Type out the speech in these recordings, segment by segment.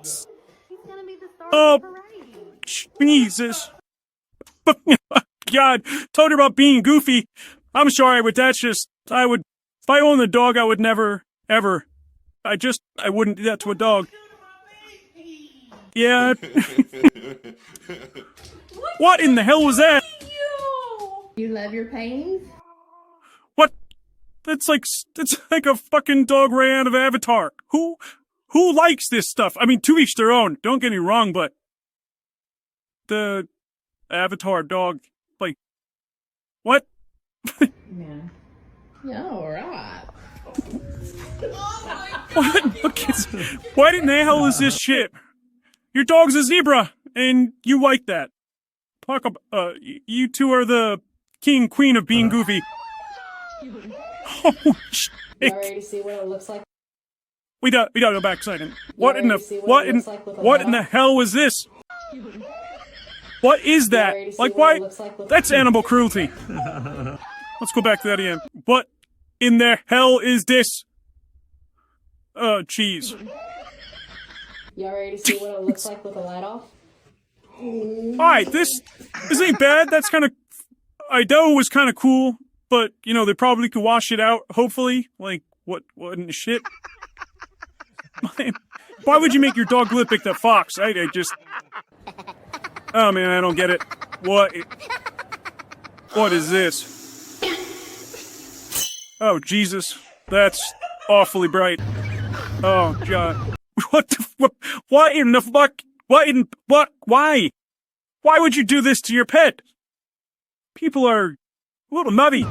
He's gonna be the star Oh, of the parade. Jesus. God, told her about being goofy. I'm sorry, but that's just, if I owned a dog, I would never, ever, I wouldn't do that to a dog. Yeah. What in the hell was that? You love your paintings? What? It's like a fucking dog right out of Avatar. Who likes this stuff? I mean, to each their own. Don't get me wrong, but the Avatar dog, like, what? Yeah. Yeah, alright. What? What in the hell is this shit? Your dog's a zebra, and you like that. Talk about, you two are the king, queen of being goofy. Oh, shit. You ready to see what it looks like? We gotta go back a second. What in the hell was this? What is that? Like, why? That's animal cruelty. Let's go back to that again. What in the hell is this? Cheese. You ready to see what it looks like with the light off? Alright, this ain't bad. That's kind of, I know it was kind of cool, but, you know, they probably could wash it out, hopefully. Like, what in the shit? Why would you make your dog look like that fox? I just... Oh, man, I don't get it. What is this? Oh, Jesus. That's awfully bright. Oh, God. What in the fuck? Why? Why would you do this to your pet? People are a little nutty.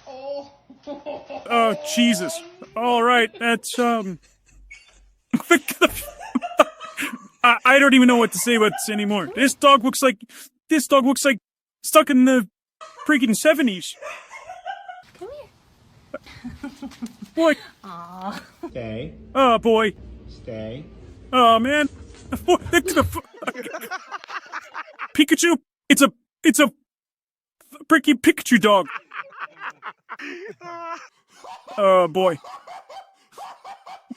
Oh, Jesus. Alright, that's, I don't even know what to say about this anymore. This dog looks like stuck in the freaking 70s. Come here. Boy. Aww. Stay. Oh, boy. Stay. Oh, man. Pikachu? It's a freaking Pikachu dog. Oh, boy.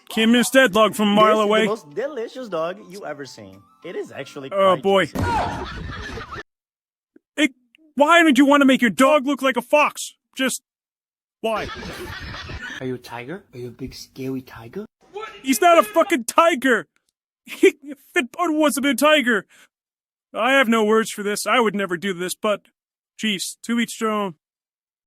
Kim is deadlocked from a mile away. This is the most delicious dog you ever seen. It is actually Oh, boy. juicy. Why would you want to make your dog look like a fox? Just, why? Are you a tiger? Are you a big scary tiger? He's not a fucking tiger! Fit wasn't a tiger! I have no words for this. I would never do this, but, geez, to each their own.